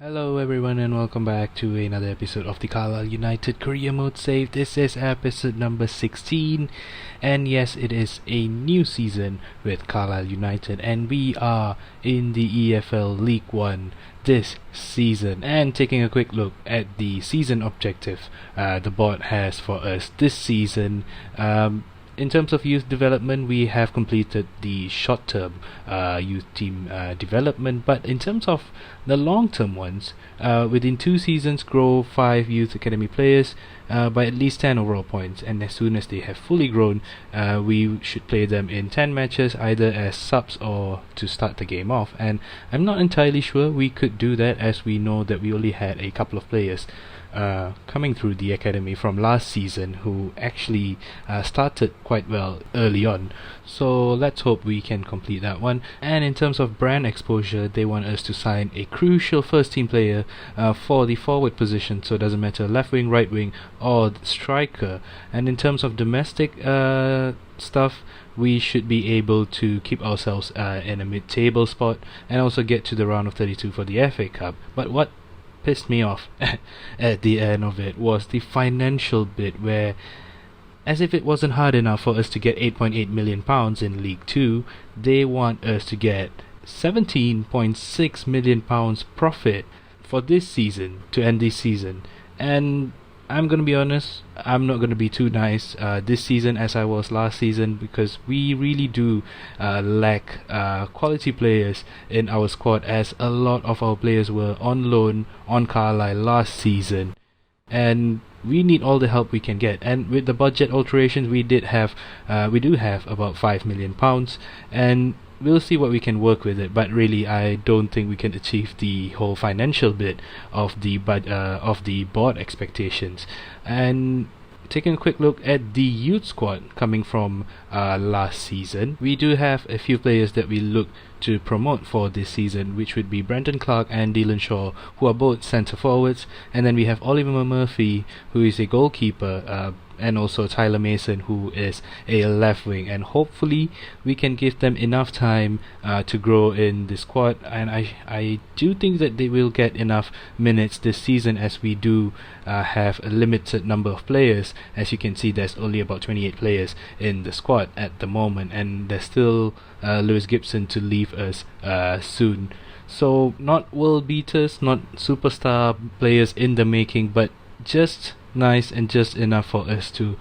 Hello everyone and welcome back to another episode of the Carlisle United Career Mode save. This is episode number 16 and yes, it is a new season with Carlisle United and we are in the EFL League 1 this season. And taking a quick look at the season objective the board has for us this season. In terms of youth development, we have completed the short-term youth team development, but in terms of the long-term ones, within 2 seasons grow 5 youth academy players by at least 10 overall points, and as soon as they have fully grown, we should play them in 10 matches either as subs or to start the game off. And I'm not entirely sure we could do that, as we know that we only had a couple of players coming through the academy from last season who actually started quite well early on, so let's hope we can complete that one. And in terms of brand exposure, they want us to sign a crucial first team player for the forward position, so it doesn't matter left wing, right wing or striker. And in terms of domestic stuff, we should be able to keep ourselves in a mid-table spot and also get to the round of 32 for the FA Cup. But what pissed me off at the end of it was the financial bit, where as if it wasn't hard enough for us to get £8.8 million in League 2, they want us to get £17.6 million profit for this season to end this season. And I'm gonna be honest, I'm not gonna be too nice this season as I was last season, because we really do lack quality players in our squad, as a lot of our players were on loan on Carlisle last season, and we need all the help we can get. And with the budget alterations, we do have about £5 million, and we'll see what we can work with it. But really, I don't think we can achieve the whole financial bit of the board expectations. And taking a quick look at the youth squad coming from last season, we do have a few players that we look to promote for this season, which would be Brendan Clark and Dylan Shaw, who are both centre forwards. And then we have Oliver Murphy, who is a goalkeeper, and also Tyler Mason, who is a left wing, and hopefully we can give them enough time to grow in the squad. And I do think that they will get enough minutes this season, as we do have a limited number of players. As you can see, there's only about 28 players in the squad at the moment, and there's still Lewis Gibson to leave us soon. So not world beaters, not superstar players in the making, but just nice and just enough for us to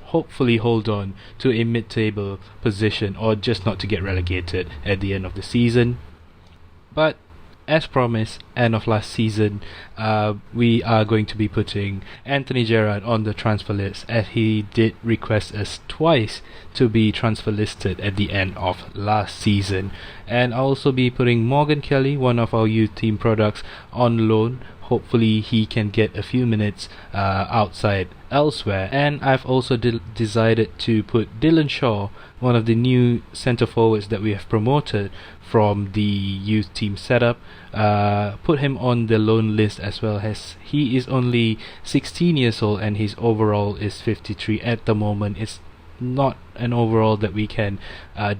hopefully hold on to a mid-table position, or just not to get relegated at the end of the season. But as promised, end of last season, we are going to be putting Anthony Gerrard on the transfer list, as he did request us twice to be transfer listed at the end of last season. And I'll also be putting Morgan Kelly, one of our youth team products, on loan. Hopefully he can get a few minutes outside elsewhere. And I've also decided to put Dylan Shaw, one of the new centre forwards that we have promoted from the youth team setup, put him on the loan list as well, as he is only 16 years old and his overall is 53 at the moment. It's not an overall that we can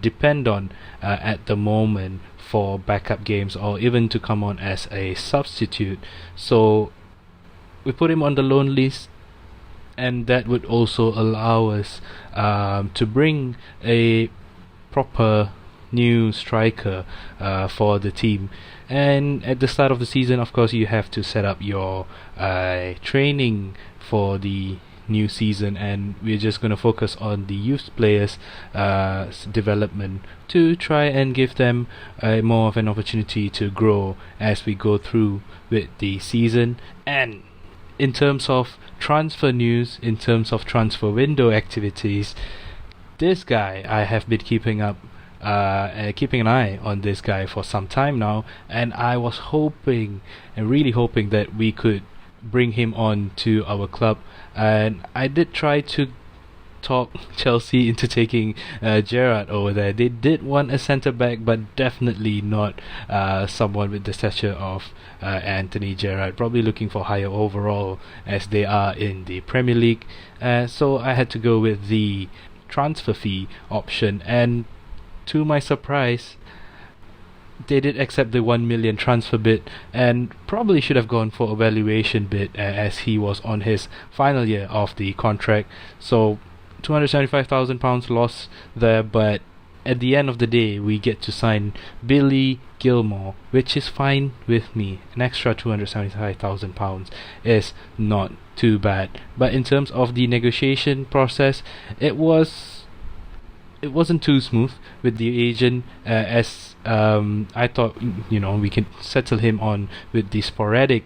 depend on at the moment for backup games, or even to come on as a substitute. So we put him on the loan list, and that would also allow us to bring a proper new striker for the team. And at the start of the season, of course, you have to set up your training for the new season, and we're just going to focus on the youth players development to try and give them more of an opportunity to grow as we go through with the season. And in terms of transfer news, in terms of transfer window activities, this guy, I have been keeping an eye on this guy for some time now, and I was hoping and really hoping that we could bring him on to our club. And I did try to talk Chelsea into taking Gerrard over there. They did want a centre back, but definitely not someone with the stature of Anthony Gerrard, probably looking for higher overall, as they are in the Premier League. So I had to go with the transfer fee option, and to my surprise, they did accept the 1 million transfer bid and probably should have gone for a valuation bid as he was on his final year of the contract. So £275,000 loss there, but at the end of the day we get to sign Billy Gilmore, which is fine with me. An extra £275,000 is not too bad. But in terms of the negotiation process, it wasn't too smooth with the agent, as I thought, we can settle him on with the sporadic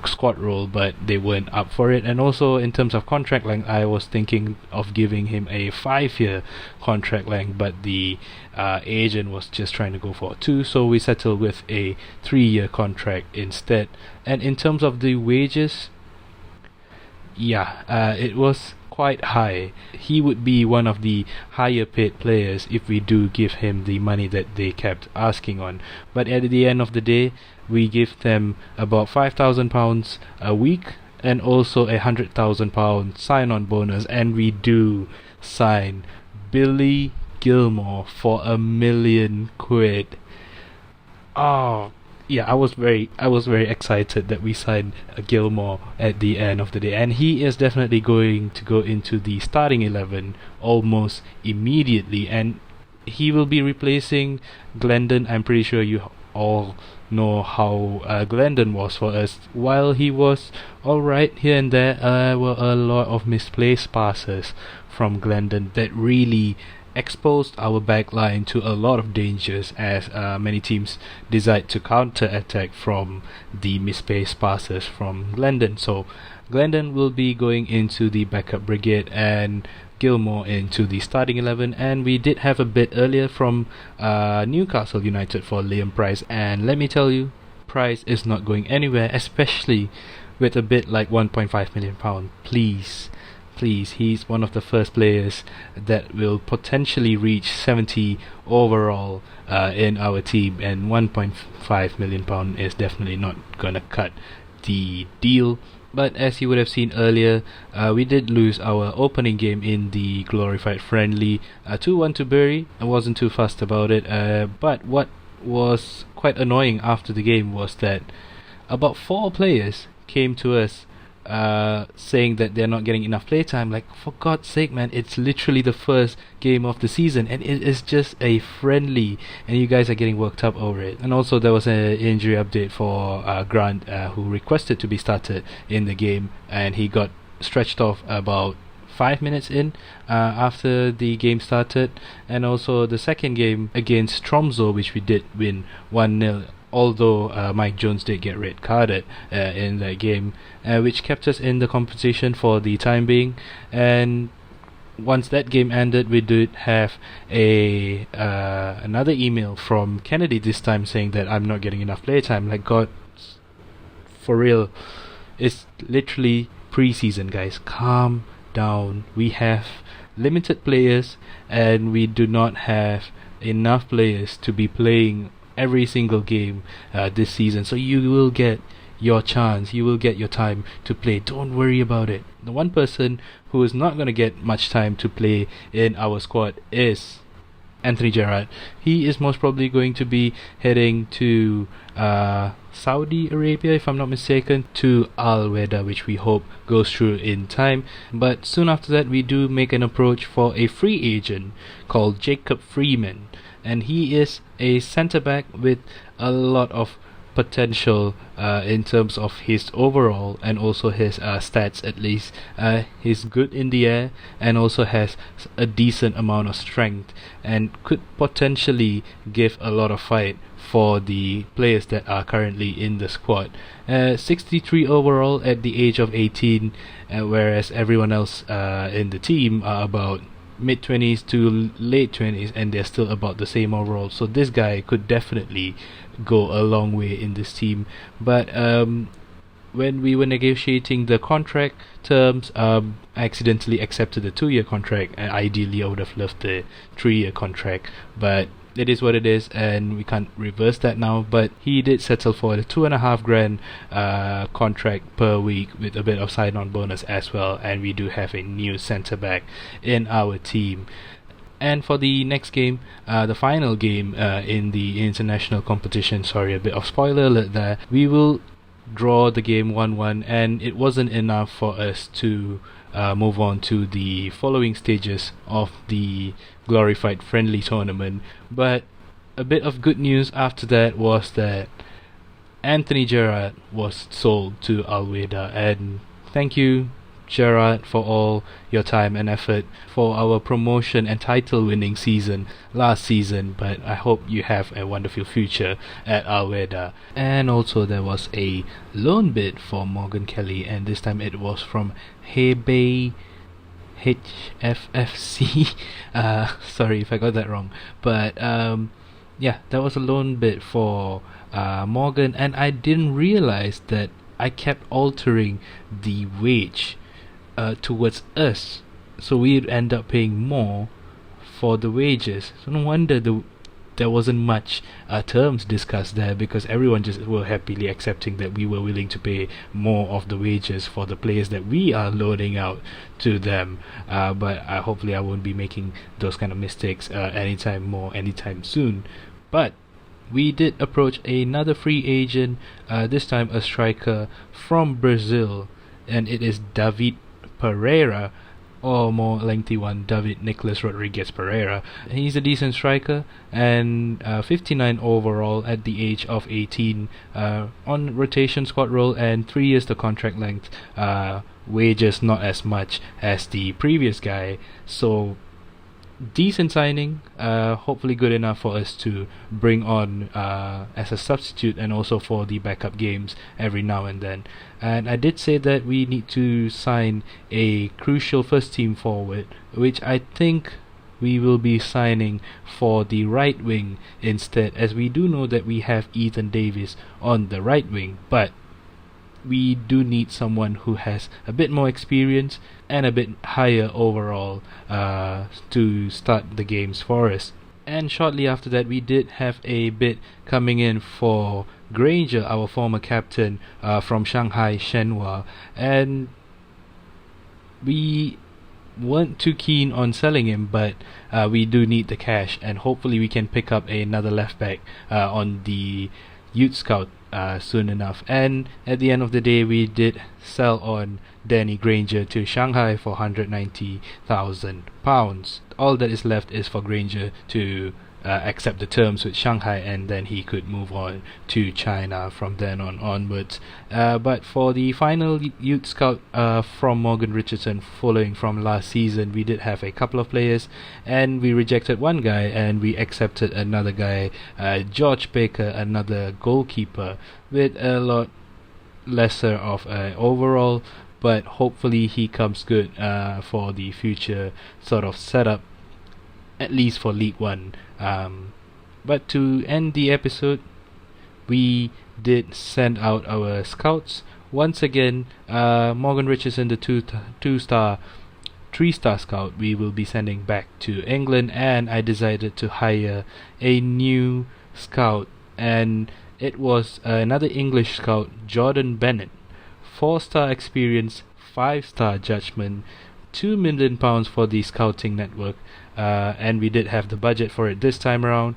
squad role, but they weren't up for it. And also in terms of contract length, I was thinking of giving him a 5-year contract length, but the agent was just trying to go for 2, so we settled with a 3-year contract instead. And in terms of the wages, it was quite high. He would be one of the higher paid players if we do give him the money that they kept asking on. But at the end of the day, we give them about £5,000 a week and also a £100,000 sign-on bonus, and we do sign Billy Gilmore for £1 million. Oh yeah, I was very excited that we signed Gilmore at the end of the day, and he is definitely going to go into the starting 11 almost immediately, and he will be replacing Glendon. I'm pretty sure you all know how Glendon was for us. While he was alright here and there, were a lot of misplaced passes from Glendon that really exposed our back line to a lot of dangers, as many teams decide to counter attack from the misplaced passes from Glendon. So Glendon will be going into the backup brigade and Gilmore into the starting 11. And we did have a bid earlier from Newcastle United for Liam Price, and let me tell you, Price is not going anywhere, especially with a bid like £1.5 million. Please, he's one of the first players that will potentially reach 70 overall in our team, and £1.5 million is definitely not gonna cut the deal. But as you would have seen earlier, we did lose our opening game in the glorified friendly 2-1 to Bury. I wasn't too fussed about it, but what was quite annoying after the game was that about 4 players came to us saying that they're not getting enough playtime. Like, for God's sake, man, it's literally the first game of the season and it is just a friendly, and you guys are getting worked up over it. And also there was an injury update for Grant, who requested to be started in the game, and he got stretched off about 5 minutes in after the game started. And also the second game against Tromsø, which we did win 1-0, although Mike Jones did get red carded in that game, which kept us in the competition for the time being. And once that game ended, we did have a another email from Kennedy, this time saying that I'm not getting enough playtime. Like, God, for real, it's literally pre-season, guys. Calm down. We have limited players and we do not have enough players to be playing every single game this season. So you will get your chance, you will get your time to play. Don't worry about it. The one person who is not going to get much time to play in our squad is Anthony Gerrard. He is most probably going to be heading to Saudi Arabia, if I'm not mistaken, to Al Weda, which we hope goes through in time. But soon after that, we do make an approach for a free agent called Jacob Freeman, and he is a centre back with a lot of potential in terms of his overall and also his stats. At least he's good in the air and also has a decent amount of strength and could potentially give a lot of fight for the players that are currently in the squad. 63 overall at the age of 18, whereas everyone else in the team are about mid-20s to late 20s, and they're still about the same overall. So this guy could definitely go a long way in this team. But when we were negotiating the contract terms, I accidentally accepted the 2-year contract, and ideally I would have loved the 3-year contract, but it is what it is and we can't reverse that now. But he did settle for the $2,500 contract per week with a bit of sign-on bonus as well, and we do have a new centre back in our team. And for the next game, the final game in the international competition, sorry, a bit of spoiler alert there, we will draw the game 1-1, and it wasn't enough for us to move on to the following stages of the glorified friendly tournament. But a bit of good news after that was that Anthony Gerrard was sold to Al Weda, and thank you, Gerrard, for all your time and effort for our promotion and title winning season last season, but I hope you have a wonderful future at Al Weda. And also there was a loan bid for Morgan Kelly, and this time it was from Hebei HFFC. Sorry if I got that wrong, but yeah, that was a loan bid for Morgan, and I didn't realize that I kept altering the wage towards us, so we'd end up paying more for the wages. So no wonder there wasn't much terms discussed there, because everyone just were happily accepting that we were willing to pay more of the wages for the players that we are loaning out to them. But hopefully I won't be making those kind of mistakes anytime soon. But we did approach another free agent, this time a striker from Brazil, and it is David Pereira, or more lengthy one, David Nicholas Rodriguez Pereira. He's a decent striker, and 59 overall at the age of 18, on rotation squad role, and 3 years the contract length. Wages not as much as the previous guy, so decent signing, hopefully good enough for us to bring on as a substitute, and also for the backup games every now and then. And I did say that we need to sign a crucial first team forward, which I think we will be signing for the right wing instead, as we do know that we have Ethan Davis on the right wing, but we do need someone who has a bit more experience and a bit higher overall to start the games for us. And shortly after that, we did have a bid coming in for Granger, our former captain from Shanghai Shenhua, and we weren't too keen on selling him, but we do need the cash, and hopefully we can pick up another left back on the Youth Scout soon enough. And at the end of the day, we did sell on Danny Granger to Shanghai for £190,000. All that is left is for Granger to accept the terms with Shanghai, and then he could move on to China from then onwards. But for the final Youth Scout from Morgan Richardson, following from last season, we did have a couple of players, and we rejected one guy and we accepted another guy, George Baker, another goalkeeper with a lot lesser of overall, but hopefully he comes good for the future sort of setup, at least for League One. But to end the episode, we did send out our scouts once again. Morgan Richardson, the 3-star scout, we will be sending back to England, and I decided to hire a new scout, and it was another English scout, Jordan Bennett. 4-star experience, 5-star judgment, £2 million for the scouting network, and we did have the budget for it this time around,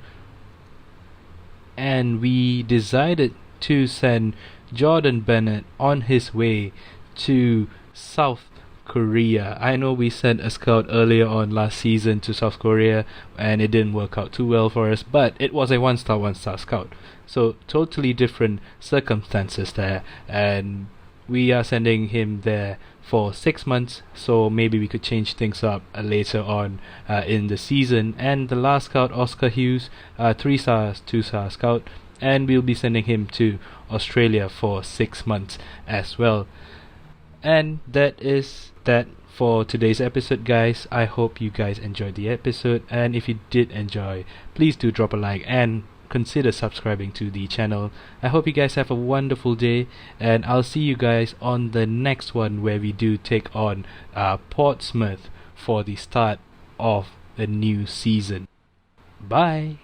and we decided to send Jordan Bennett on his way to South Korea. I know we sent a scout earlier on last season to South Korea and it didn't work out too well for us, but it was a one-star scout, so totally different circumstances there, and we are sending him there for 6 months, so maybe we could change things up later on in the season. And the last scout, Oscar Hughes, 3-star, 2-star scout, and we'll be sending him to Australia for 6 months as well. And that is that for today's episode, guys. I hope you guys enjoyed the episode, and if you did enjoy, please do drop a like and consider subscribing to the channel. I hope you guys have a wonderful day, and I'll see you guys on the next one, where we do take on Portsmouth for the start of a new season. Bye.